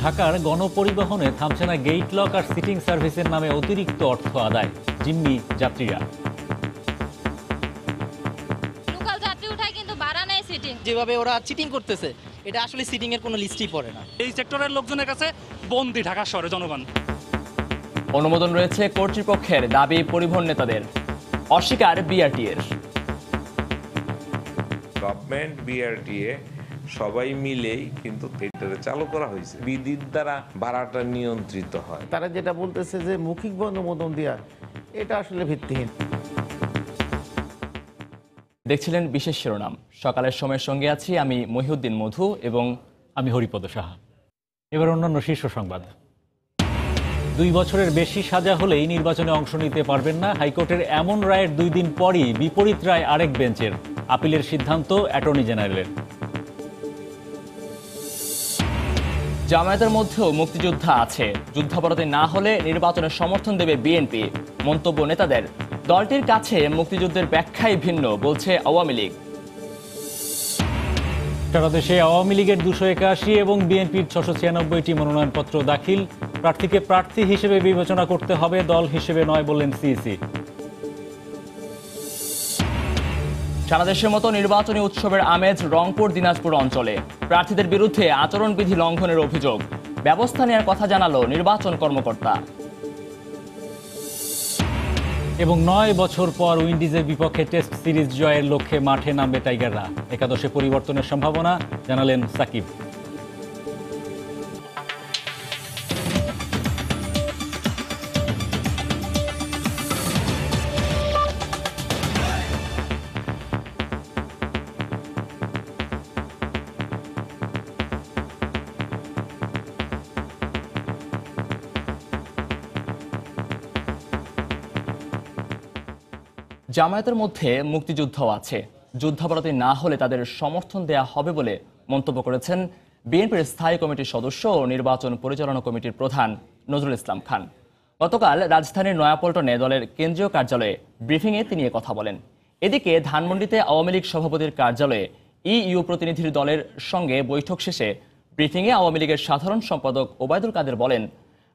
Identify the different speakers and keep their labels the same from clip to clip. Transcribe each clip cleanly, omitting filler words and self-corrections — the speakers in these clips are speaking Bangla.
Speaker 1: ঢাকার গণপরিবহনে থামছে না গেইট লক আর সিটিং সার্ভিসের নামে অতিরিক্ত অর্থ আদায়, জিম্মি যাত্রীরা।
Speaker 2: লোকাল যাত্রী উঠায় কিন্তু ভাড়া নেয় সিটিং।
Speaker 3: যেভাবে ওরা চিটিং করতেছে এটা আসলে সিটিং এর কোনো লিস্টই পড়ে না।
Speaker 4: এই সেক্টরের লোকজনের কাছে বন্দী ঢাকা শহরে জনগণ।
Speaker 5: অনুমোদন রয়েছে কর্তৃপক্ষের, দাবি পরিবহন নেতাদের, অস্বীকার বিআরটিএর।
Speaker 6: গভর্নমেন্ট বিআরটিএ সবাই মিলেই কিন্তু এটা চালু করা হয়েছে, বিধির দ্বারা ভাড়াটা নিয়ন্ত্রিত হয়।
Speaker 7: তারা যেটা বলতেছে যে মৌখিক অনুমোদন দেওয়া, এটা আসলে ভিত্তিহীন।
Speaker 5: দেখছিলেন বিশেষ শিরোনাম। সকালের সময়ের সঙ্গে আছি আমি মহিউদ্দিন মধু এবং
Speaker 1: আমি হরিপদ সাহা। এবার অন্যান্য শীর্ষ সংবাদ। 2 বছরের বেশি সাজা হলেই নির্বাচনে অংশ নিতে পারবেন না, হাইকোর্টের এমন রায়ের 2 দিন পরই বিপরীত রায় আরেক বেঞ্চের। আপিলের সিদ্ধান্ত অ্যাটর্নি জেনারেলের।
Speaker 5: জামায়াতের মধ্যেও মুক্তিযোদ্ধা আছে, যুদ্ধাপরাধী না হলে নির্বাচনের সমর্থন দেবে বিএনপি, মন্তব্য নেতাদের। দলটির কাছে মুক্তিযুদ্ধের ব্যাখ্যাই ভিন্ন, বলছে আওয়ামী লীগ।
Speaker 1: সারা দেশে আওয়ামী লীগের 281 এবং বিএনপির 696টি মনোনয়নপত্র দাখিল। প্রার্থীকে প্রার্থী হিসেবে বিবেচনা করতে হবে, দল হিসেবে নয়, বললেন সিইসি।
Speaker 5: সারা দেশের মতো নির্বাচনী উৎসবের আমেজ রংপুর, দিনাজপুর অঞ্চলে। প্রার্থীদের বিরুদ্ধে আচরণবিধি লঙ্ঘনের অভিযোগ, ব্যবস্থা নেওয়ার কথা জানালো নির্বাচন কর্মকর্তা।
Speaker 1: এবং 9 বছর পর উইন্ডিজের বিপক্ষে টেস্ট সিরিজ জয়ের লক্ষ্যে মাঠে নামবে টাইগাররা। একাদশে পরিবর্তনের সম্ভাবনা, জানালেন সাকিব।
Speaker 5: জামায়াতের মধ্যে মুক্তিযুদ্ধও আছে, যুদ্ধাপরাধী না হলে তাদের সমর্থন দেয়া হবে বলে মন্তব্য করেছেন বিএনপির স্থায়ী কমিটির সদস্য ও নির্বাচন পরিচালনা কমিটির প্রধান নজরুল ইসলাম খান। গতকাল রাজধানীর নয়াপল্টনে দলের কেন্দ্রীয় কার্যালয়ে ব্রিফিংয়ে তিনি কথা বলেন। এদিকে ধানমন্ডিতে আওয়ামী লীগ সভাপতির কার্যালয়ে ইইউ প্রতিনিধির দলের সঙ্গে বৈঠক শেষে ব্রিফিংয়ে আওয়ামী লীগের সাধারণ সম্পাদক ওবায়দুল কাদের বলেন,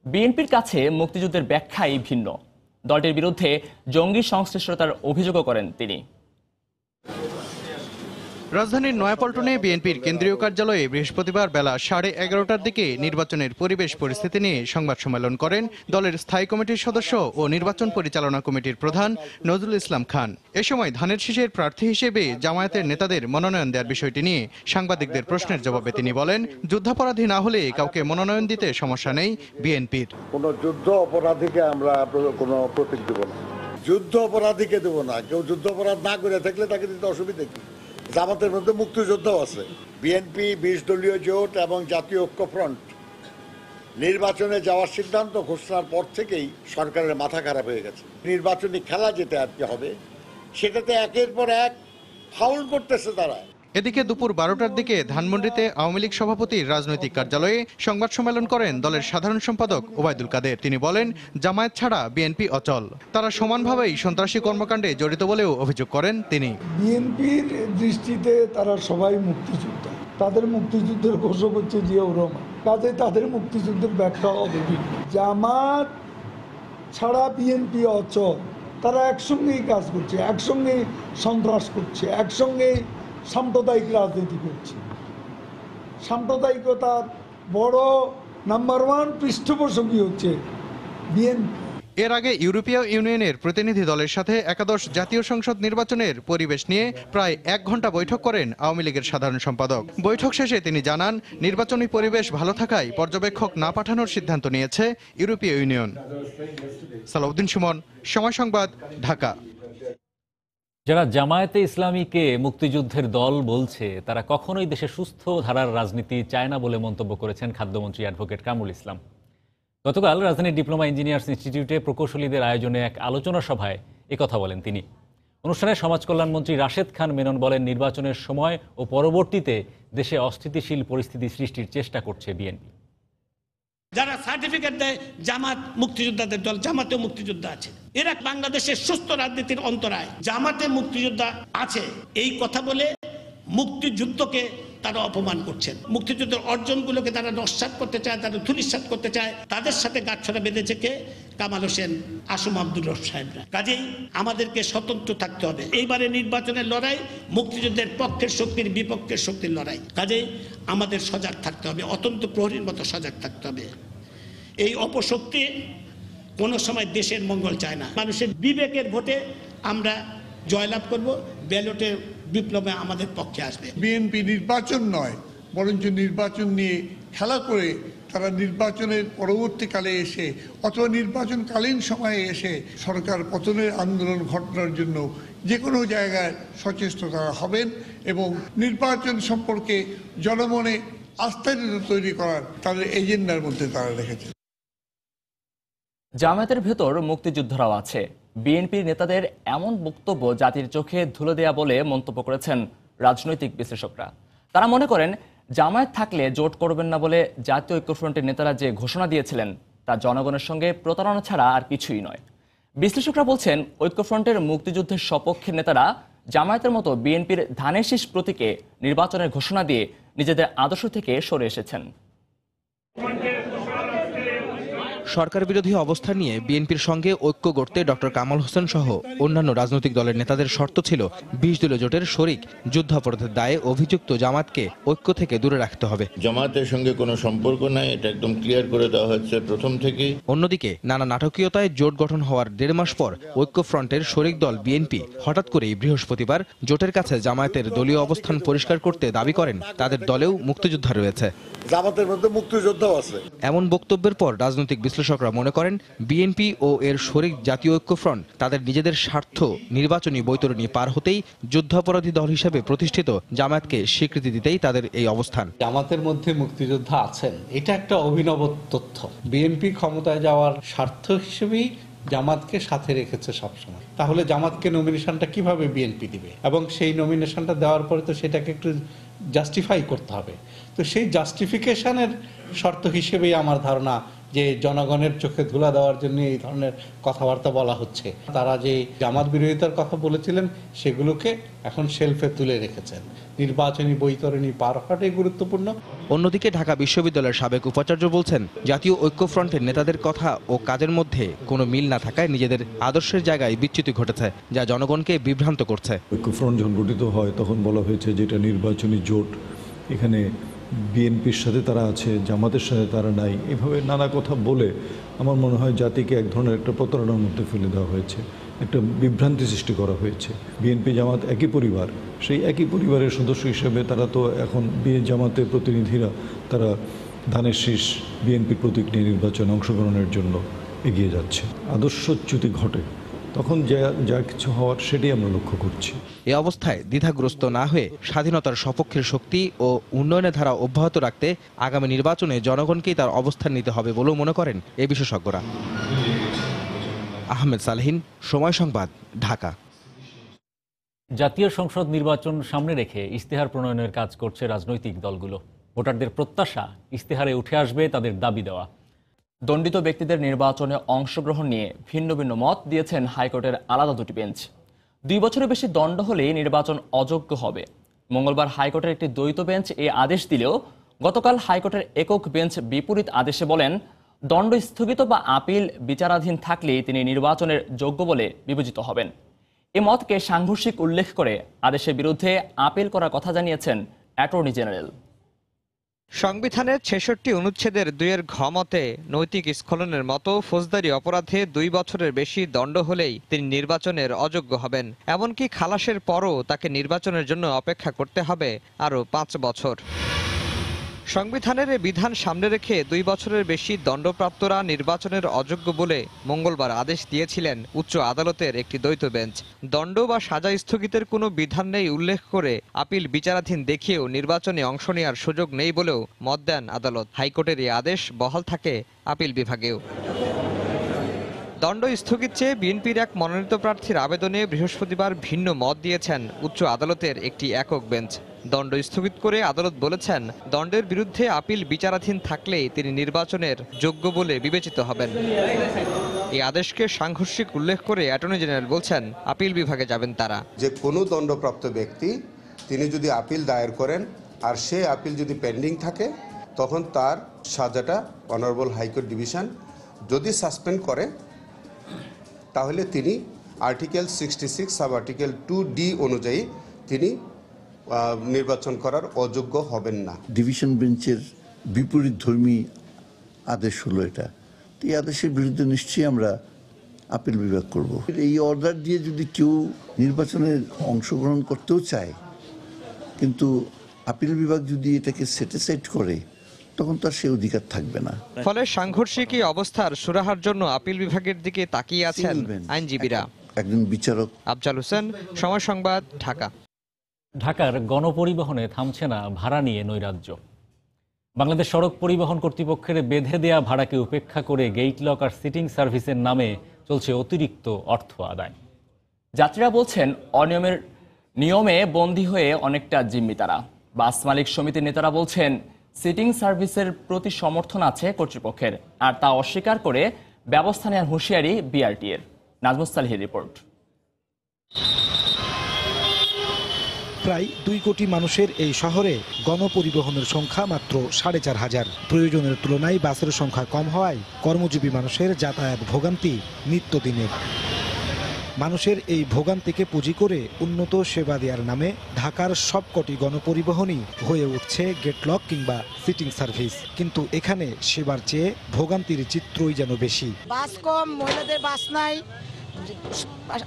Speaker 5: বিএনপির কাছে মুক্তিযুদ্ধের ব্যাখ্যাই ভিন্ন। দলটির বিরুদ্ধে জঙ্গি সংশ্লিষ্টতার অভিযোগও করেন তিনি।
Speaker 8: রাজধানীর নয়াপল্টনে বিএনপির কেন্দ্রীয় কার্যালয়ে বৃহস্পতিবার বেলা 11:30টার দিকে নির্বাচনের পরিবেশ পরিস্থিতি নিয়ে সংবাদ সম্মেলন করেন দলের স্থায়ী কমিটির সদস্য ও নির্বাচন পরিচালনা কমিটির প্রধান নজরুল ইসলাম খান। এ সময় ধানের শীষের প্রার্থী হিসেবে জামায়াতের নেতাদের মনোনয়ন দেওয়ার বিষয়টি নিয়ে সাংবাদিকদের প্রশ্নের জবাবে তিনি বলেন, যুদ্ধাপরাধী না হলে কাউকে মনোনয়ন দিতে সমস্যা নেই বিএনপির।
Speaker 9: কোনো যুদ্ধ অপরাধীকে আমরা কোনো প্রতীক দেব না, যুদ্ধ অপরাধীকে দেব না। কেউ যুদ্ধ অপরাধ না করে থাকলে তাকে দিতে অসুবিধা কি? জামাতের মধ্যে মুক্তিযোদ্ধাও আছে। বিএনপি 20 দলীয় জোট এবং জাতীয় ঐক্যফ্রন্ট নির্বাচনে যাওয়ার সিদ্ধান্ত ঘোষণার পর থেকেই সরকারের মাথা খারাপ হয়ে গেছে। নির্বাচনী খেলা যেটা আর কি হবে, সেটাতে একের পর এক ফাউল করতেছে তারা।
Speaker 8: এদিকে দুপুর 12টার দিকে ধানমন্ডিতে আওয়ামী লীগ সভাপতির রাজনৈতিক কার্যালয়ে সংবাদ সম্মেলন করেন দলের সাধারণ সম্পাদক ওবায়দুল কাদের। তিনি বলেন, জামায়াত ছাড়া বিএনপি অচল, তারা সমানভাবেই সন্ত্রাসী কর্মকাণ্ডে জড়িত বলেও অভিযোগ করেন তিনি।
Speaker 10: বিএনপির দৃষ্টিতে তারা সবাই মুক্তিযোদ্ধা, তাদের মুক্তিযুদ্ধের ঘোষক হচ্ছে জিয়াউর রহমান, কাজে তাদের মুক্তিযুদ্ধের ব্যাখ্যা হবে ভিন্ন। জামাত ছাড়া বিএনপি অচল, তারা একসঙ্গেই কাজ করছে, একসঙ্গেই সন্ত্রাস করছে, একসঙ্গেই সাম্প্রদায়িক রাজনীতি করছে। সাম্প্রদায়িকতার বড় নাম্বার 1 পৃষ্ঠপোষকই হচ্ছে বিএনপি।
Speaker 8: এর আগে ইউরোপীয় ইউনিয়নের প্রতিনিধি দলের সাথে একাদশ জাতীয় সংসদ নির্বাচনের পরিবেশ নিয়ে প্রায় 1 ঘন্টা বৈঠক করেন আওয়ামী লীগের সাধারণ সম্পাদক। বৈঠক শেষে তিনি জানান, নির্বাচনী পরিবেশ ভালো থাকায় পর্যবেক্ষক না পাঠানোর সিদ্ধান্ত নিয়েছে ইউরোপীয় ইউনিয়ন। সালাউদ্দিন সুমন, সময় সংবাদ, ঢাকা।
Speaker 1: যারা জামায়াতে ইসলামীকে মুক্তিযুদ্ধের দল বলছে, তারা কখনোই দেশে সুস্থ ধারার রাজনীতি চায় না বলে মন্তব্য করেছেন খাদ্যমন্ত্রী অ্যাডভোকেট কামরুল ইসলাম। গতকাল রাজধানীর ডিপ্লোমা ইঞ্জিনিয়ার্স ইনস্টিটিউটে প্রকৌশলীদের আয়োজনে এক আলোচনা সভায় একথা বলেন তিনি। অনুষ্ঠানে সমাজ কল্যাণমন্ত্রী রাশেদ খান মেনন বলেন, নির্বাচনের সময় ও পরবর্তীতে দেশে অস্থিতিশীল পরিস্থিতি সৃষ্টির চেষ্টা করছে বিএনপি।
Speaker 11: যারা সার্টিফিকেট দেয় জামাত মুক্তিযোদ্ধাদের দল, জামাতে মুক্তিযোদ্ধা আছে, এরা বাংলাদেশের সুস্থ রাজনীতির অন্তরায়। জামাতে মুক্তিযোদ্ধা আছে এই কথা বলে মুক্তিযুদ্ধকে তারা অপমান করছেন। মুক্তিযুদ্ধের অর্জনগুলোকে তারা নস্যাৎ করতে চায়, তারা ধূলিসাৎ করতে চায়। তাদের সাথে গাঁটছড়া বেঁধেছে কে? কামাল হোসেন, আসম আব্দুর রব সাহেবরা। কাজেই আমাদেরকে স্বতন্ত্র থাকতে হবে। এইবারে নির্বাচনের লড়াই মুক্তিযুদ্ধের পক্ষের শক্তির বিপক্ষের শক্তির লড়াই। কাজেই আমাদের সজাগ থাকতে হবে, অত্যন্ত প্রহরীর মতো সজাগ থাকতে হবে। এই অপশক্তি কোনো সময় দেশের মঙ্গল চায় না। মানুষের বিবেকের ভোটে আমরা জয়লাভ করব, ব্যালটের বিপ্লবে আমাদের পক্ষে আসবে।
Speaker 10: বিএনপি নির্বাচন নয়, বরঞ্চ নির্বাচন নিয়ে খেলা করে তারা নির্বাচনের পরবর্তীকালে এসে অথবা নির্বাচনকালীন সময়ে এসে সরকার পতনের আন্দোলন ঘটানোর জন্য যে কোনো জায়গায় সচেষ্ট তারা হবেন এবং নির্বাচন সম্পর্কে জনমনে আস্থা তৈরি করার তাদের এজেন্ডার মধ্যে তারা রেখেছে।
Speaker 5: জামায়াতের ভেতর মুক্তিযোদ্ধারাও আছে। বিএনপির নেতাদের এমন বক্তব্য জাতির চোখে ধুলো দেয়া বলে মন্তব্য করেছেন রাজনৈতিক বিশ্লেষকরা। তারা মনে করেন জামায়াত থাকলে জোট করবেন না বলে জাতীয় ঐক্যফ্রন্টের নেতারা যে ঘোষণা দিয়েছিলেন তা জনগণের সঙ্গে প্রতারণা ছাড়া আর কিছুই নয়। বিশ্লেষকরা বলছেন ঐক্যফ্রন্টের মুক্তিযুদ্ধের সপক্ষের নেতারা জামায়াতের মতো বিএনপির ধানের শীষ প্রতীকে নির্বাচনের ঘোষণা দিয়ে নিজেদের আদর্শ থেকে সরে এসেছেন।
Speaker 12: সরকার বিরোধী অবস্থান নিয়ে বিএনপির সঙ্গে ঐক্য গড়তে ডক্টর কামাল হোসেন সহ অন্যান্য রাজনৈতিক দলের নেতাদের শর্ত ছিল ২০ দলীয় জোটের শরিক যুদ্ধাপরাধের দায়ে অভিযুক্ত জামাতকে ঐক্য থেকে দূরে রাখতে হবে।
Speaker 13: জামাতের সঙ্গে কোনো সম্পর্ক নাই, এটা একদম ক্লিয়ার করে দেওয়া হচ্ছে প্রথম থেকেই।
Speaker 12: অন্যদিকে নানা নাটকীয়তায় জোট গঠন হওয়ার ১.৫ মাস পর ঐক্যফ্রন্টের শরিক দল বিএনপি হঠাৎ করেই বৃহস্পতিবার জোটের কাছে জামায়াতের দলীয় অবস্থান পরিষ্কার করতে দাবি করেন তাদের দলেও মুক্তিযোদ্ধা রয়েছে,
Speaker 9: জামাতের মধ্যে মুক্তিযোদ্ধাও আছে।
Speaker 12: এমন বক্তব্যের পর রাজনৈতিক বিশ্লেষকরা মনে করেন বিএনপি ও এর শরিক জাতীয় ঐক্যফ্রন্ট তাদের নিজেদের স্বার্থ নির্বাচনী বৈতরণী পার হতেই যুদ্ধাপরাধী দল হিসেবে প্রতিষ্ঠিত জামায়াতকে স্বীকৃতি দিতেই তাদের এই অবস্থান।
Speaker 14: জামাতের মধ্যে মুক্তিযোদ্ধা আছেন, এটা একটা অভিনব তথ্য। বিএনপি ক্ষমতায় যাওয়ার স্বার্থ হিসেবেই জামাতকে সাথে রেখেছে সবসময়। তাহলে জামাতকে নমিনেশনটা কিভাবে বিএনপি দিবে এবং সেই নমিনেশনটা দেওয়ার পরে তো সেটাকে একটু জাস্টিফাই করতে হবে। তো সেই জাস্টিফিকেশনের শর্ত হিসেবেই আমার ধারণা যে জনগণের চোখে ধুলা দেওয়ার জন্য এই ধরনের কথাবার্তা বলা হচ্ছে। তারা যে জামাত বিরোধিতার কথা বলেছিলেন সেগুলোকে এখন শেলফে তুলে রেখেছেন। নির্বাচনী বৈতরণী পার হওয়াটাই গুরুত্বপূর্ণ।
Speaker 12: অন্যদিকে ঢাকা বিশ্ববিদ্যালয়ের সাবেক উপাচার্য বলছেন জাতীয় ঐক্যফ্রন্টের নেতাদের কথা ও কাজের মধ্যে কোনো মিল না থাকায় নিজেদের আদর্শের জায়গায় বিচ্যুতি ঘটেছে, যা জনগণকে বিভ্রান্ত করছে।
Speaker 15: ঐক্যফ্রন্ট যখন গঠিত হয় তখন বলা হয়েছে যে এটা নির্বাচনী জোট, এখানে বিএনপির সাথে তারা আছে, জামাতের সাথে তারা নাই, এভাবে নানা কথা বলে আমার মনে হয় জাতিকে এক ধরনের একটা প্রতারণার মধ্যে ফেলে দেওয়া হয়েছে, একটা বিভ্রান্তি সৃষ্টি করা হয়েছে। বিএনপি জামাত একই পরিবার, সেই একই পরিবারের সদস্য হিসেবে তারা তো এখন জামাতের প্রতিনিধিরা তারা ধানের শীষ বিএনপির প্রতীক নিয়ে নির্বাচনে অংশগ্রহণের জন্য এগিয়ে যাচ্ছে। আদর্শচ্যুতি ঘটে তখন যা কিছু হওয়ার সেটাই আমরা লক্ষ্য করছি।
Speaker 12: এ অবস্থায় দ্বিধাগ্রস্ত না হয়ে স্বাধীনতার সপক্ষের শক্তি ও উন্নয়নের ধারা অব্যাহত রাখতে আগামী নির্বাচনে জনগণকেই তার অবস্থান নিতে হবে বলেও মনে করেন এ বিশেষজ্ঞরা। আহমেদ সালেহিন, সময় সংবাদ, ঢাকা।
Speaker 1: জাতীয় সংসদ নির্বাচন সামনে রেখে ইশতেহার প্রণয়নের কাজ করছে রাজনৈতিক দলগুলো। ভোটারদের প্রত্যাশা ইশতেহারে উঠে আসবে তাদের দাবি দেওয়া।
Speaker 5: দণ্ডিত ব্যক্তিদের নির্বাচনে অংশগ্রহণ নিয়ে ভিন্ন ভিন্ন মত দিয়েছেন হাইকোর্টের আলাদা দুটি বেঞ্চ। 2 বছরের বেশি দণ্ড হলেই নির্বাচন অযোগ্য হবে। মঙ্গলবার হাইকোর্টের একটি দ্বৈত বেঞ্চ এই আদেশ দিলেও গতকাল হাইকোর্টের একক বেঞ্চ বিপরীত আদেশে বলেন দণ্ড স্থগিত বা আপিল বিচারাধীন থাকলেই তিনি নির্বাচনের যোগ্য বলে বিবেচিত হবেন। এ মতকে সাংঘর্ষিক উল্লেখ করে আদেশের বিরুদ্ধে আপিল করার কথা জানিয়েছেন অ্যাটর্নি জেনারেল।
Speaker 16: সংবিধানের ৬৬ অনুচ্ছেদের ২ ঘ মতে নৈতিক স্খলনের মতো ফৌজদারি অপরাধে 2 বছরের বেশি দণ্ড হলেই তিনি নির্বাচনের অযোগ্য হবেন। এমনকি খালাসের পরও তাকে নির্বাচনের জন্য অপেক্ষা করতে হবে আরও 5 বছর। সংবিধানের বিধান সামনে রেখে 2 বছরের বেশি দণ্ডপ্রাপ্তরা নির্বাচনের অযোগ্য বলে মঙ্গলবার আদেশ দিয়েছিলেন উচ্চ আদালতের একটি দ্বৈত বেঞ্চ। দণ্ড বা সাজা স্থগিতের কোনো বিধান নেই উল্লেখ করে আপিল বিচারাধীন দেখিয়েও নির্বাচনে অংশ নেওয়ার সুযোগ নেই বলেও মত দেন আদালত। হাইকোর্টের এই আদেশ বহাল থাকে আপিল বিভাগেও। দণ্ড স্থগিত চেয়ে বিএনপির এক মনোনীত প্রার্থীর আবেদনে বৃহস্পতিবার ভিন্ন মত দিয়েছেন উচ্চ আদালতের একটি একক বেঞ্চ। দণ্ড স্থগিত করে আদালত বলেছেন দণ্ডের বিরুদ্ধে আপিল বিচারাধীন থাকলেই তিনি নির্বাচনের যোগ্য বলে বিবেচিত হবেন। এই আদেশকে সাংঘর্ষিক উল্লেখ করে অ্যাটর্নি জেনারেল বলছেন আপিল বিভাগে যাবেন তারা।
Speaker 17: যে কোনো দণ্ডপ্রাপ্ত ব্যক্তি তিনি যদি আপিল দায়ের করেন আর সে আপিল যদি পেন্ডিং থাকে তখন তার সাজাটা অনারেবল হাইকোর্ট ডিভিশন যদি সাসপেন্ড করে তাহলে তিনি আর্টিকেল 66 সাব আর্টিকেল 2D অনুযায়ী তিনি নির্বাচন করার অযোগ্য হবেন না।
Speaker 18: ডিভিশন বেঞ্চের বিপরীত ধর্মী আদেশ হলো এটা, তো এই আদেশের বিরুদ্ধে নিশ্চয়ই আমরা আপিল বিভাগ করব। এই অর্ডার দিয়ে যদি কেউ নির্বাচনে অংশগ্রহণ করতেও চায়, কিন্তু আপিল বিভাগ যদি এটাকে সেটিসফাইড করে, তখন তার সে অধিকার থাকবে না।
Speaker 16: ফলে সাংঘর্ষিক এই অবস্থার সুরাহার জন্য আপিল বিভাগের দিকে তাকিয়ে আছেন আইনজীবীরা।
Speaker 18: একজন বিচারক।
Speaker 16: আফজাল হোসেন, সময় সংবাদ, ঢাকা।
Speaker 1: ঢাকার গণপরিবহনে থামছে না ভাড়া নিয়ে নৈরাজ্য। বাংলাদেশ সড়ক পরিবহন কর্তৃপক্ষের বেঁধে দেয়া ভাড়াকে উপেক্ষা করে গেইট লক আর সিটিং সার্ভিসের নামে চলছে অতিরিক্ত অর্থ আদায়।
Speaker 5: যাত্রীরা বলছেন নিয়মে বন্দী হয়ে অনেকটা জিম্মি তারা। বাস মালিক সমিতির নেতারা বলছেন সিটিং সার্ভিসের প্রতি সমর্থন আছে কর্তৃপক্ষের, আর তা অস্বীকার করে ব্যবস্থা নেওয়ার হুঁশিয়ারি বিআরটিএর। নাজমুস সালিহের রিপোর্ট।
Speaker 19: প্রায় 2 কোটি মানুষের এই শহরে গণপরিবহনের সংখ্যা মাত্র 4,500। প্রয়োজনের তুলনায় বাসের সংখ্যা কম হওয়ায় কর্মজীবী মানুষের যাতায়াত ভোগান্তি নিত্যদিনের। মানুষের এই ভোগান্তিকে পুঁজি করে উন্নত সেবা দেওয়ার নামে ঢাকার সবকটি গণপরিবহনই হয়ে উঠছে গেটলক কিংবা সিটিং সার্ভিস, কিন্তু এখানে সেবার চেয়ে ভোগান্তির চিত্রই যেন বেশি।
Speaker 20: বাস কম, মহিলাদের বাস নাই,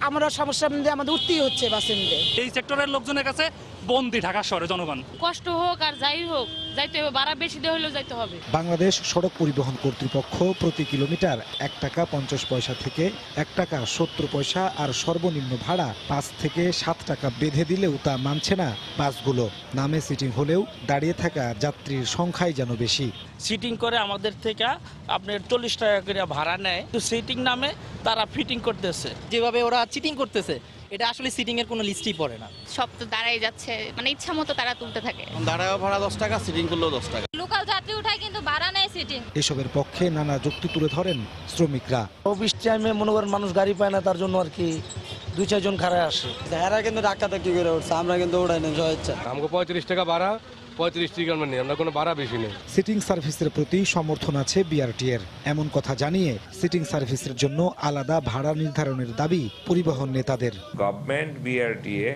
Speaker 20: আমরা সমস্যার মধ্যে আমাদের উঠতেই হচ্ছে বাসের মধ্যে।
Speaker 4: এই সেক্টরের লোকজনের কাছে বন্দি ঢাকা শহরে জনগণ।
Speaker 2: কষ্ট হোক আর যাই হোক যাইতে হবে, ভাড়া বেশি দিয়ে হলেও যাইতে হবে।
Speaker 19: বাংলাদেশ সড়ক পরিবহন কর্তৃপক্ষ প্রতি কিলোমিটার 1 টাকা 50 পয়সা থেকে 1 টাকা 70 পয়সা আর সর্বনিম্ন ভাড়া 5 থেকে 7 টাকা বেঁধে দিলেও তা মানছে না বাসগুলো। নামে সিটিং হলেও দাঁড়িয়ে থাকা যাত্রীর সংখ্যাই যেন বেশি।
Speaker 21: সিটিং করে আমাদের থেকে আপনার 40 টাকা করে ভাড়া নেয়, তো সিটিং নামে তারা ফিটিং করতেছে।
Speaker 3: যেভাবে ওরা চিটিং করতেছে, এটা আসলে সিটিং এর কোনো লিস্টই পড়ে না।
Speaker 2: সব তো দাঁড়াই যাচ্ছে, মানে ইচ্ছা মতো তারা তুলতে থাকে।
Speaker 21: দাঁড়াও ভাড়া 10 টাকা, সিটিং করলেও 10 টাকা।
Speaker 2: লোকাল যাত্রী উঠায় কিন্তু ভাড়া নেয় সিটিং।
Speaker 19: এসবের পক্ষে নানা যুক্তি তুলে ধরেন শ্রমিকরা।
Speaker 21: অফিস টাইমে মনে করেন মানুষ গাড়ি পায় না, তার জন্য আর কি 2-4 জন খাড়ায় আসে। এরা কিন্তু ধাক্কা কি করে উঠছে, আমরা কিন্তু উঠাই নেই ইচ্ছা।
Speaker 22: আমাকে 35 টাকা ভাড়া, 35 টাকা নেই, আমরা কোনো ভাড়া বেশি নেই।
Speaker 19: সিটিং সার্ভিসের প্রতি সমর্থন আছে বিআরটিএর, এমন কথা জানিয়ে সিটিং সার্ভিসের জন্য আলাদা ভাড়া নির্ধারণের দাবি পরিবহন নেতাদের।
Speaker 6: গভর্নমেন্ট বিআরটিএ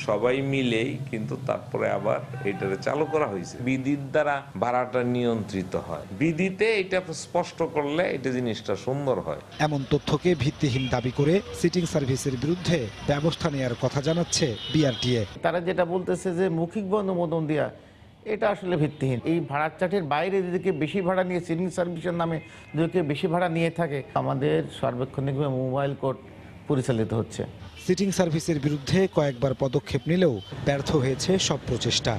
Speaker 6: সবাই মিলেই কিন্তু তারপরে আবার এটারে চালু করা হয়েছে। বিধির দ্বারা ভাড়াটা নিয়ন্ত্রিত হয়, বিধিতে এটা স্পষ্ট করলে এটা জিনিসটা সুন্দর হয়।
Speaker 19: এমন তথ্যকে ভিত্তিহীন দাবি করে সিটিং সার্ভিসের বিরুদ্ধে ব্যবস্থা নেওয়ার কথা জানাচ্ছে বিআরটিএ।
Speaker 7: তারা যেটা বলতেছে যে মৌখিক অনুমোদন দেওয়া, এটা আসলে ভিত্তিহীন। এই ভাড়ার চার্টের বাইরে যদি বেশি ভাড়া নিয়ে সিটিং সার্ভিসের নামে যদি বেশি ভাড়া নিয়ে থাকে, আমাদের সার্বক্ষণিকভাবে মোবাইল কোর্ট পরিচালিত হচ্ছে।
Speaker 19: সিটিং সার্ভিসের বিরুদ্ধে কয়েকবার পদক্ষেপ নিলেও ব্যর্থ হয়েছে সব প্রচেষ্টা।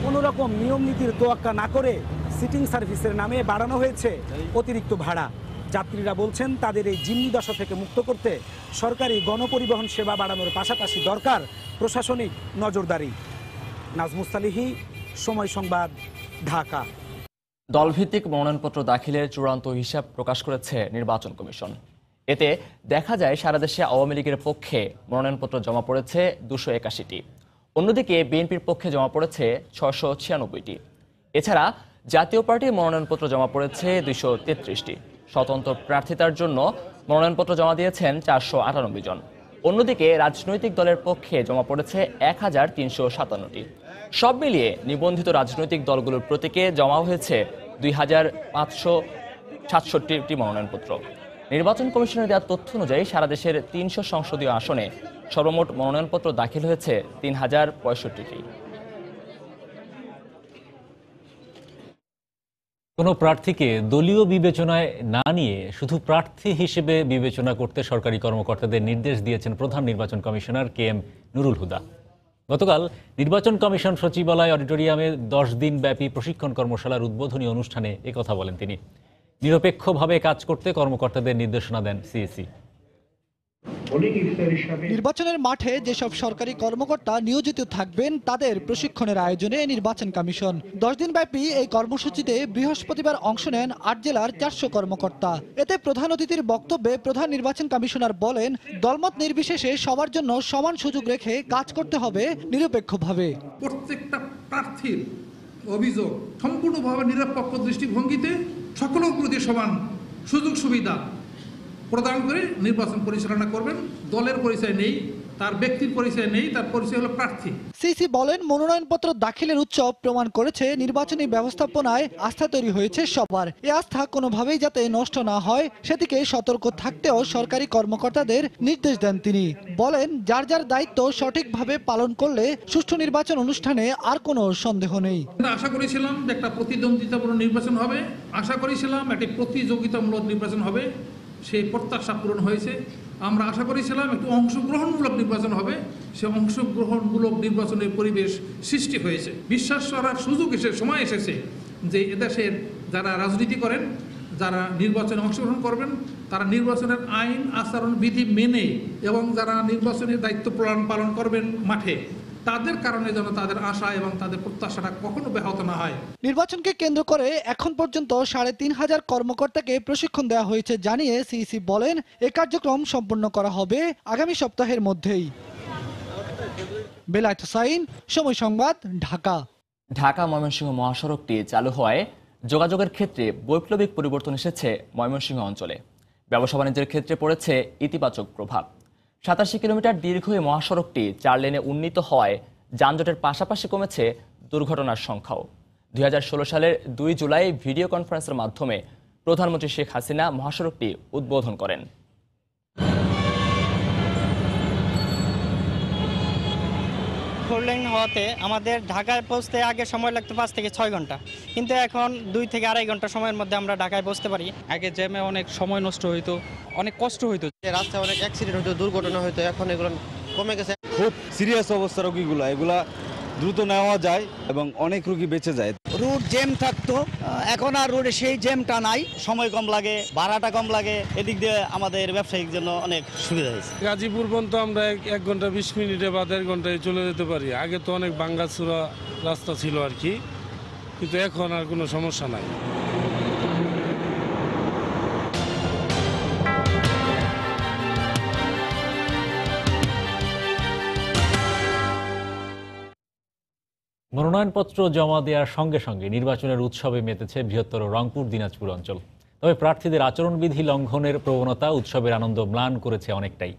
Speaker 23: কোনো রকম নিয়ম নীতির তোয়াক্কা না করে সিটিং সার্ভিসের নামে বাড়ানো হয়েছে অতিরিক্ত ভাড়া। যাত্রীরা বলছেন তাদের এই জিম্মি দশা থেকে মুক্ত করতে সরকারি গণপরিবহন সেবা বাড়ানোর পাশাপাশি দরকার প্রশাসনিক নজরদারি। নাজমুস সালিহি, সময় সংবাদ, ঢাকা।
Speaker 5: দলভিত্তিক মনোনয়নপত্র দাখিলের চূড়ান্ত হিসাব প্রকাশ করেছে নির্বাচন কমিশন। এতে দেখা যায় সারা দেশে আওয়ামী লীগের পক্ষে মনোনয়নপত্র জমা পড়েছে 281টি, অন্যদিকে বিএনপির পক্ষে জমা পড়েছে 696টি। এছাড়া জাতীয় পার্টির মনোনয়নপত্র জমা পড়েছে 233টি। স্বতন্ত্র প্রার্থিতার জন্য মনোনয়নপত্র জমা দিয়েছেন 498 জন। অন্যদিকে রাজনৈতিক দলের পক্ষে জমা পড়েছে 1357টি। সব মিলিয়ে নিবন্ধিত রাজনৈতিক দলগুলোর প্রতীকে জমা হয়েছে 2567টি মনোনয়নপত্র। নির্বাচন কমিশনের দেওয়া তথ্য অনুযায়ী সারা দেশের 300 সংসদীয় আসনে সর্বমোট মনোনয়নপত্র দাখিল হয়েছে 3065টি।
Speaker 1: কোনো প্রার্থীকে দলীয় বিবেচনায় না নিয়ে শুধু প্রার্থী হিসেবে বিবেচনা করতে সরকারি কর্মকর্তাদের নির্দেশ দিয়েছেন প্রধান নির্বাচন কমিশনার KM নুরুল হুদা। গতকাল নির্বাচন কমিশন সচিবালয় অডিটোরিয়ামে 10 দিন ব্যাপী প্রশিক্ষণ কর্মশালার উদ্বোধনী অনুষ্ঠানে একথা বলেন তিনি। নিরপেক্ষভাবে কাজ করতে কর্মকর্তাদের নির্দেশনা দেন সিএসি।
Speaker 24: নির্বাচনের মাঠে যেসব সরকারি কর্মকর্তা নিয়োজিত থাকবেন তাদের প্রশিক্ষণের আয়োজনে নির্বাচন কমিশন 10 দিন ব্যাপী এই কর্মসূচিতে বৃহস্পতিবার অংশ নেন 8 জেলার 400 কর্মকর্তা। এতে প্রধান অতিথির বক্তব্যে প্রধান নির্বাচন কমিশনার বলেন, দলমত নির্বিশেষে সবার জন্য সমান সুযোগ রেখে কাজ করতে হবে নিরপেক্ষভাবে।
Speaker 25: প্রত্যেকটা
Speaker 8: প্রার্থীর অভিযোগ সম্পূর্ণভাবে নিরপেক্ষ দৃষ্টিভঙ্গিতে সকলের প্রতি সমান সুযোগ সুবিধা প্রদান করে নির্বাচন পরিচালনা করবেন। দলের পরিচয় নেই, তার ব্যক্তির পরিচয় নেই, তার পরিচয় হলো প্রার্থী।
Speaker 24: সিসি বলেন, মনোনয়নপত্র দাখিলের উৎসব প্রমাণ করেছে নির্বাচনী ব্যবস্থাপনায় আস্থা তৈরি হয়েছে সবার। এ আস্থা কোনোভাবেই যাতে নষ্ট না হয় সেদিকে সতর্ক থাকতেও সরকারি কর্মকর্তাদের নির্দেশ দেন তিনি। বলেন, যার যার দায়িত্ব সঠিকভাবে পালন করলে সুষ্ঠু নির্বাচন অনুষ্ঠানে আর কোনো সন্দেহ নেই।
Speaker 8: আশা করেছিলাম যে একটা প্রতিদ্বন্দ্বিতাপূর্ণ নির্বাচন হবে, আশা করেছিলাম একটি প্রতিযোগিতামূলক নির্বাচন হবে, সেই প্রত্যাশা পূরণ হয়েছে। আমরা আশা করেছিলাম একটু অংশগ্রহণমূলক নির্বাচন হবে, সে অংশগ্রহণমূলক নির্বাচনের পরিবেশ সৃষ্টি হয়েছে। বিশ্বাস করার সুযোগ সময় এসেছে যে এদেশের যারা রাজনীতি করেন, যারা নির্বাচনে অংশগ্রহণ করবেন, তারা নির্বাচনের আইন আচরণ বিধি মেনে এবং যারা নির্বাচনের দায়িত্ব পালন করবেন মাঠে, তাদের কারণে যেন তাদের আশা এবং তাদের প্রত্যাশাটা কখনো ব্যাহত না হয়।
Speaker 24: নির্বাচনকে কেন্দ্র করে এখন পর্যন্ত ৩৫০০ কর্মকর্তাকে প্রশিক্ষণ দেওয়া হয়েছে জানিয়ে সিইসি বলেন, এই কার্যক্রম সম্পন্ন করা হবে আগামী সপ্তাহের মধ্যেই। বেলায়েত হোসাইন, সময় সংবাদ, ঢাকা।
Speaker 5: ঢাকা ময়মনসিংহ মহাসড়কটি চালু হওয়ায় যোগাযোগের ক্ষেত্রে বৈপ্লবিক পরিবর্তন এসেছে ময়মনসিংহ অঞ্চলে। ব্যবসা বাণিজ্যের ক্ষেত্রে পড়েছে ইতিবাচক প্রভাব। ৮৭ কিলোমিটার দীর্ঘ এই মহাসড়কটি ৪ লেনে উন্নীত হওয়ায় যানজটের পাশাপাশি কমেছে দুর্ঘটনার সংখ্যাও। ২০১৬ সালের ২ জুলাই ভিডিও কনফারেন্সের মাধ্যমে প্রধানমন্ত্রী শেখ হাসিনা মহাসড়কটি উদ্বোধন করেন।
Speaker 10: ফোরলেন হওয়াতে আমাদের ঢাকায় পৌঁছতে আগে সময় লাগতো ৫ থেকে ৬ ঘন্টা, কিন্তু এখন ২ থেকে আড়াই ঘন্টা সময়ের মধ্যে আমরা ঢাকায় পৌঁছতে পারি।
Speaker 11: আগে জ্যামে অনেক সময় নষ্ট হইতো, অনেক কষ্ট হইতো,
Speaker 13: রাস্তায় অনেক অ্যাক্সিডেন্ট হইতো, দুর্ঘটনা হইতো, এখন এগুলো কমে গেছে।
Speaker 25: খুব সিরিয়াস অবস্থা রোগীগুলো, এগুলা দ্রুত নেওয়া যায় এবং অনেক রোগী বেঁচে যায়।
Speaker 26: রুট জ্যাম থাকতো, এখন আর রোডে সেই জ্যামটা নাই, সময় কম লাগে, ভাড়াটা কম লাগে, এদিক দিয়ে আমাদের ব্যবসায়িক জন্য অনেক সুবিধা হয়েছে।
Speaker 27: গাজীপুর পর্যন্ত আমরা 1 ঘন্টা 20 মিনিটে বা 1.5 ঘন্টায় চলে যেতে পারি। আগে তো অনেক ভাঙ্গাচোরা রাস্তা ছিল আর কি, কিন্তু এখন আর কোনো সমস্যা নাই।
Speaker 1: মনোনয়নপত্র জমা দেওয়ার সঙ্গে সঙ্গে নির্বাচনের উৎসবে মেতেছে বৃহত্তর রংপুর দিনাজপুর অঞ্চল। তবে প্রার্থীদের আচরণবিধি লঙ্ঘনের প্রবণতা উৎসবের আনন্দ ম্লান করেছে অনেকটাই।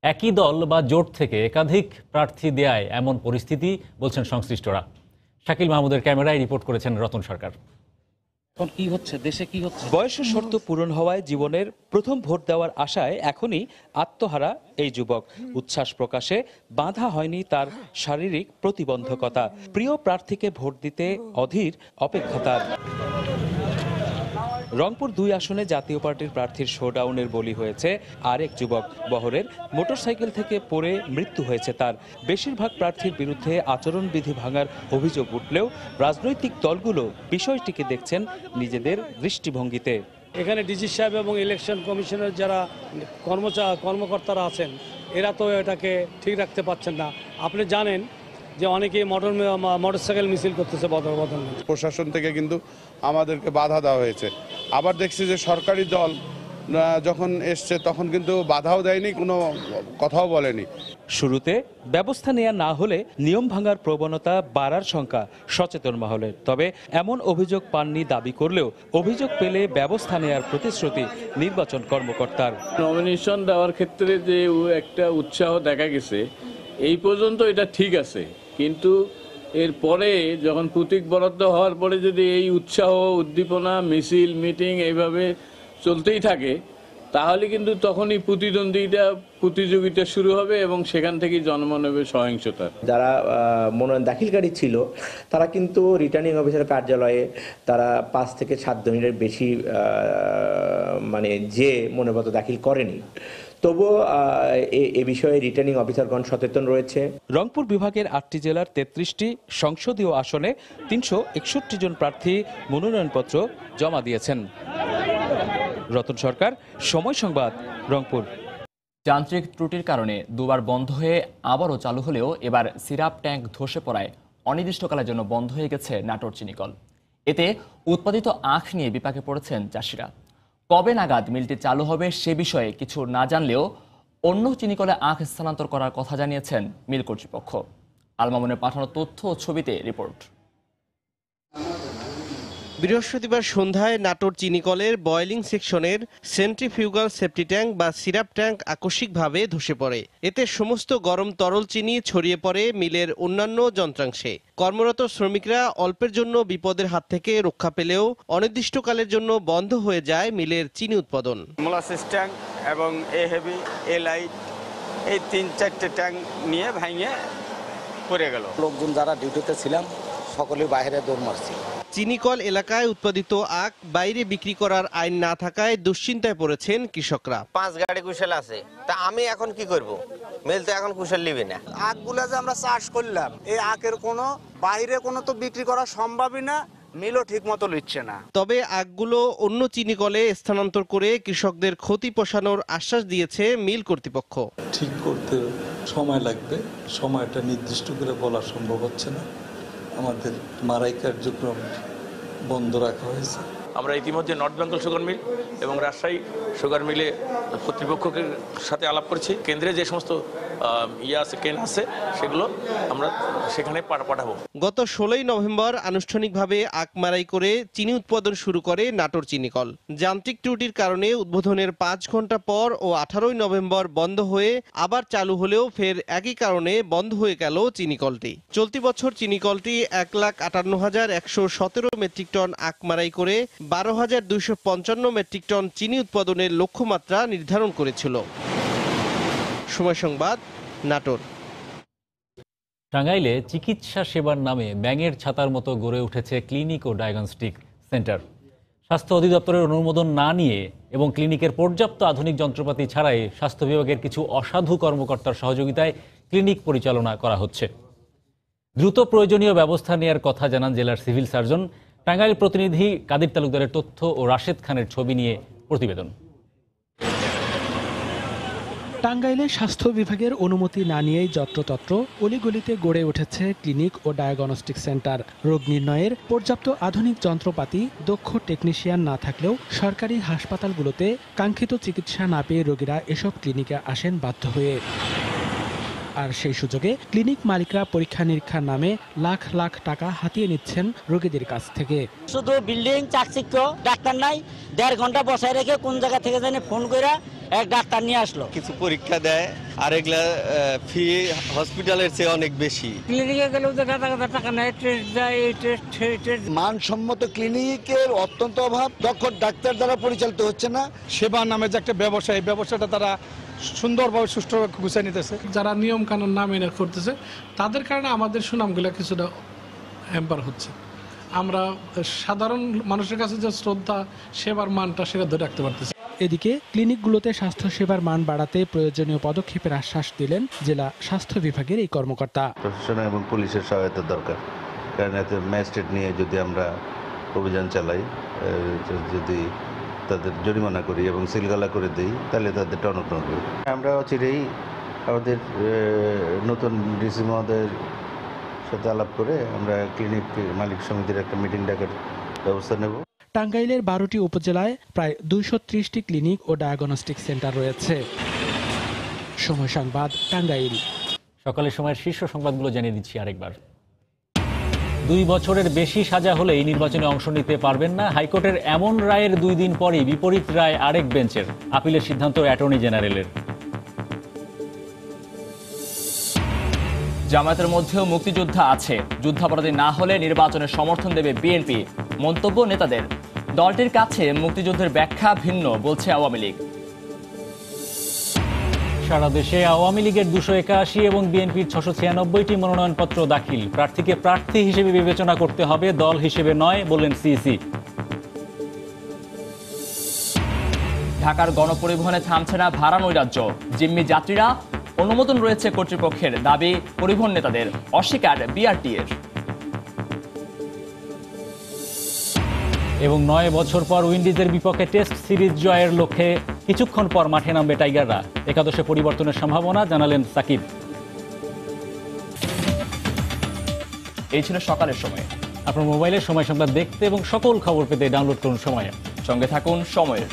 Speaker 1: একই দল বা জোট থেকে একাধিক প্রার্থী দেয়ায় এমন পরিস্থিতি বলছেন সংশ্লিষ্টরা। শাকিল মাহমুদের ক্যামেরায় রিপোর্ট করেছেন রতন সরকার।
Speaker 28: কি হচ্ছে দেশে, কি হচ্ছে? বয়সের শর্ত পূরণ হওয়ায় জীবনের প্রথম ভোট দেওয়ার আশায় এখনই আত্মহারা এই যুবক। উচ্ছ্বাস প্রকাশে বাধা হয়নি তার শারীরিক প্রতিবন্ধকতা। প্রিয় প্রার্থীকে ভোট দিতে অধীর অপেক্ষা তার। রংপুর ২ আসনে জাতীয় পার্টির প্রার্থীর শোডাউনের বলি হয়েছে আরেক যুবক। বহরের মোটরসাইকেল থেকে পড়ে মৃত্যু হয়েছে তার। বেশিরভাগ প্রার্থীর বিরুদ্ধে আচরণবিধি ভাঙার অভিযোগ উঠলেও রাজনৈতিক দলগুলো বিষয়টিকে দেখছেন নিজেদের দৃষ্টিভঙ্গিতে।
Speaker 27: এখানে ডিসি সাহেব এবং ইলেকশন কমিশনের যারা কর্মকর্তারা আছেন, এরা তো এটাকে ঠিক রাখতে পারছেন না। আপনি জানেন যে অনেকেই মোটরসাইকেল মিছিল করতেছে বদল।
Speaker 29: প্রশাসন থেকে কিন্তু আমাদেরকে বাধা দেওয়া হয়েছে। আবার দেখছি যে সরকারি দল যখন এসছে তখন কিন্তু বাধাও দেয়নি, কোনো কথাও বলেনি।
Speaker 28: শুরুতে ব্যবস্থা নেওয়া না হলে নিয়ম ভাঙার প্রবণতা বাড়ার শঙ্কা সচেতন মহলের। তবে এমন অভিযোগ পাননি দাবি করলেও অভিযোগ পেলে ব্যবস্থা নেওয়ার প্রতিশ্রুতি নির্বাচন কর্মকর্তার।
Speaker 30: নমিনেশন দেওয়ার ক্ষেত্রে যে একটা উৎসাহ দেখা গেছে এই পর্যন্ত এটা ঠিক আছে, কিন্তু এরপরে যখন প্রতীক বরাদ্দ হওয়ার পরে যদি এই উৎসাহ উদ্দীপনা মিছিল মিটিং এইভাবে চলতেই থাকে তাহলে কিন্তু তখনই প্রতিযোগিতা শুরু হবে এবং সেখান থেকেই জন্ম নেবে সহিংসতা।
Speaker 31: যারা মনোনয়ন দাখিলকারী ছিল তারা কিন্তু রিটার্নিং অফিসার কার্যালয়ে তারা 5 থেকে 7 দিনের বেশি যে মনোনয়নপত্র দাখিল করেনি। তবুও এ বিষয়ে রিটার্নিং অফিসারগণ সচেতন রয়েছে।
Speaker 28: রংপুর বিভাগের 8টি জেলার 33টি সংসদীয় আসনে 361 জন প্রার্থী মনোনয়নপত্র জমা দিয়েছেন। রতন সরকার, সময় সংবাদ, রংপুর।
Speaker 5: যান্ত্রিক ত্রুটির কারণে দুবার বন্ধ হয়ে আবারও চালু হলেও এবার সিরাপ ট্যাঙ্ক ধসে পড়ায় অনির্দিষ্টকালের জন্য বন্ধ হয়ে গেছে নাটোর চিনিকল। এতে উৎপাদিত আখ নিয়ে বিপাকে পড়েছেন চাষিরা। কবে নাগাদ মিলটি চালু হবে সে বিষয়ে কিছু না জানলেও অন্য চিনিকলে আখ স্থানান্তর করার কথা জানিয়েছেন মিল কর্তৃপক্ষ। আল মামুনের পাঠানো তথ্য ও ছবিতে রিপোর্ট।
Speaker 2: বৃহস্পতিবার সন্ধ্যায় নাটোর চিনিকলের বয়েলিং সেকশনের সেন্ট্রিফিউগাল সেপ্টি ট্যাঙ্ক বা সিরাপ ট্যাঙ্ক আকস্মিকভাবে ধসে পড়ে। এতে সমস্ত গরম তরল চিনি ছড়িয়ে পড়ে মিলের অন্যান্য যন্ত্রাংশে। কর্মরত শ্রমিকরা অল্পের জন্য বিপদের হাত থেকে রক্ষা পেলেও অনির্দিষ্টকালের জন্য বন্ধ হয়ে যায় মিলের চিনি উৎপাদন।
Speaker 3: মোলাসিস ট্যাঙ্ক এবং এ হেভি এ লাইট এই 3-4টে ট্যাঙ্ক নিয়ে ভেঙে পড়ে গেল।
Speaker 21: লোকজন যারা ডিউটিতে ছিলাম সকলে বাইরে দৌড় মারছি।
Speaker 2: চিনিকল এলাকায় উৎপাদিত আখ বাইরে বিক্রি করার আইন না থাকায় দুশ্চিন্তায় পড়েছেন কৃষকরা।
Speaker 4: 5 গাড়ি কুশাল আছে, তা আমি এখন কি করব? মেল তো এখন কুশাল নিবে না।
Speaker 21: আখগুলা যে আমরা চাষ করলাম, এই আখের কোনো বাইরে কোনো তো বিক্রি করা সম্ভবই না, মিলও ঠিক মতো লিখছে না।
Speaker 2: তবে আখগুলো অন্য চিনিকলে স্থানান্তর করে কৃষকদের ক্ষতি পোষানোর আশ্বাস দিয়েছে মিল কর্তৃপক্ষ।
Speaker 9: ঠিক করতে সময় লাগবে, সময়টা নির্দিষ্ট করে বলা সম্ভব হচ্ছে না। আমাদের মারাই কার্যক্রম বন্ধ রাখা হয়েছে।
Speaker 12: আমরা ইতিমধ্যে নর্থ বেঙ্গল সুগার মিল এবং রাজশাহী সুগার মিলে কর্তৃপক্ষকে সাথে আলাপ করেছি। কেন্দ্রে যে সমস্ত কেন আছে সেগুলো আমরা সেখানে পাঠাবো।
Speaker 2: গত 16ই নভেম্বর আনুষ্ঠানিকভাবে আখ মারাই করে চিনি উৎপাদন শুরু করে নাটোর চিনিকল। যান্ত্রিক ত্রুটির কারণে উদ্বোধনের 5 ঘন্টা পর ও 18ই নভেম্বর বন্ধ হয়ে আবার চালু হলেও ফের একই কারণে বন্ধ হয়ে গেল চিনিকলটি। চলতি বছর চিনিকলটি 1,58,117 মেট্রিক টন আখ মারাই করে 12,255 মেট্রিক টন চিনি উৎপাদনের লক্ষ্যমাত্রা নির্ধারণ করেছিল। সময় সংবাদ, নাটোর।
Speaker 1: টাঙ্গাইলে চিকিৎসা সেবার নামে ব্যাঙের ছাতার মতো গড়ে উঠেছে ক্লিনিক ও ডায়াগনস্টিক সেন্টার। স্বাস্থ্য অধিদপ্তরের অনুমোদন না নিয়ে এবং ক্লিনিকের পর্যাপ্ত আধুনিক যন্ত্রপাতি ছাড়াই স্বাস্থ্য বিভাগের কিছু অসাধু কর্মকর্তার সহযোগিতায় ক্লিনিক পরিচালনা করা হচ্ছে। দ্রুত প্রয়োজনীয় ব্যবস্থা নেওয়ার কথা জানান জেলার সিভিল সার্জন। টাঙ্গাইল প্রতিনিধি কাদির তালুকদারের তথ্য ও রাশেদ খানের ছবি নিয়ে প্রতিবেদন।
Speaker 23: টাঙ্গাইলে স্বাস্থ্য বিভাগের অনুমতি না নিয়েই যত্রতত্র অলিগলিতে গড়ে উঠেছে ক্লিনিক ও ডায়াগনস্টিক সেন্টার। রোগ নির্ণয়ের পর্যাপ্ত আধুনিক যন্ত্রপাতি, দক্ষ টেকনিশিয়ান না থাকলেও সরকারি হাসপাতালগুলোতে কাঙ্ক্ষিত চিকিৎসা না পেয়ে রোগীরা এসব ক্লিনিকে আসেন বাধ্য হয়ে। আর সেই সুযোগে ক্লিনিক মালিকরা পরীক্ষা নিরীক্ষার নামে লাখ লাখ টাকা হাতিয়ে নিচ্ছেন রোগীদের কাছ থেকে।
Speaker 10: শুধু বিল্ডিং চাকচিক্য, ডাক্তার নাই, 1.5 ঘন্টা বসায় রেখে কোন জায়গা থেকে জানি ফোন করে এক ডাক্তার নিয়ে আসলো।
Speaker 13: কিছু পরীক্ষা দেয় আর এগুলা ফি হসপিটালের চেয়ে অনেক বেশি।
Speaker 10: ক্লিনিকে গেলেও টাকা নেয়, টেস্ট দেয়, এই টেস্ট।
Speaker 21: মানসম্মত ক্লিনিকের অত্যন্ত অভাব, দক্ষ ডাক্তার দ্বারা পরিচালিত হচ্ছে না।
Speaker 23: সেবা নামে যে একটা ব্যবসা, এই ব্যবসাটা তারা সুন্দরভাবে সুষ্ঠুভাবে গুছিয়ে নিতেছে।
Speaker 8: যারা নিয়ম কানুন না মেনে করতেছে তাদের কারণে আমাদের সুনামগুলো কিছুটা হ্যাম্পার হচ্ছে। আমরা সাধারণ মানুষের কাছে যে শ্রদ্ধা, সেবার মানটা সেটা ধরে রাখতে পারতেছি।
Speaker 23: এদিকে ক্লিনিকগুলোতে স্বাস্থ্য সেবার মান বাড়াতে প্রয়োজনীয় পদক্ষেপের আশ্বাস দিলেন জেলা স্বাস্থ্য বিভাগের এই কর্মকর্তা।
Speaker 14: প্রশাসন এবং পুলিশের সহায়তা দরকার, কারণ এতে ম্যাজিস্ট্রেট নিয়ে যদি আমরা অভিযান চালাই, যদি তাদের জরিমানা করি এবং সিলগালা করে দিই, তাহলে তাদের টনক নড়বে। আমরা অচিরেই আমাদের নতুন ডিসি মহোদয়ের সাথে আলাপ করে আমরা ক্লিনিক মালিক সমিতির একটা মিটিং ডাকার ব্যবস্থা নেব।
Speaker 23: টাঙ্গাইলের 12টি উপজেলায় প্রায় 230টি ক্লিনিক ও ডায়াগনস্টিক সেন্টার রয়েছে। সময় সংবাদ, টাঙ্গাইল।
Speaker 1: সকালের সময়ের শীর্ষ সংবাদগুলো জানিয়ে দিচ্ছি আরেকবার। 2 বছরের বেশি সাজা হলেই নির্বাচনে অংশ নিতে পারবেন না। হাইকোর্টের এমন রায়ের 2 দিন পরই বিপরীত রায় আরেক বেঞ্চের। আপিলের সিদ্ধান্ত অ্যাটর্নি জেনারেলের।
Speaker 5: জামায়াতের মধ্যেও মুক্তিযোদ্ধা আছে, যুদ্ধাপরাধী না হলে নির্বাচনের সমর্থন দেবে বিএনপি, মন্তব্য নেতাদের। দলটির কাছে মুক্তিযুদ্ধের ব্যাখ্যা ভিন্ন, বলছে আওয়ামী লীগ।
Speaker 1: সারা দেশে আওয়ামী লীগের 281 এবং বিএনপির 696টি মনোনয়নপত্র দাখিল। প্রার্থীকে প্রার্থী হিসেবে বিবেচনা করতে হবে, দল হিসেবে নয়, বললেন সিইসি।
Speaker 5: ঢাকার গণপরিবহনে থামছে না ভাড়া নৈরাজ্য। জিম্মি যাত্রীরা, অনুমোদন রয়েছে কর্তৃপক্ষের, দাবি পরিবহন নেতাদের, অস্বীকার বিআরটিএর।
Speaker 1: এবং 9 বছর পর উইন্ডিজের বিপক্ষে টেস্ট সিরিজ জয়ের লক্ষ্যে কিছুক্ষণ পর মাঠে নামবে টাইগাররা। একাদশে পরিবর্তনের সম্ভাবনা, জানালেন সাকিব।
Speaker 5: এই ছিল সকালের সময়।
Speaker 1: আপনার মোবাইলে সময় সংবাদ দেখতে এবং সকল খবর পেতে ডাউনলোড করুন সময়।
Speaker 5: সঙ্গে থাকুন সময়ের।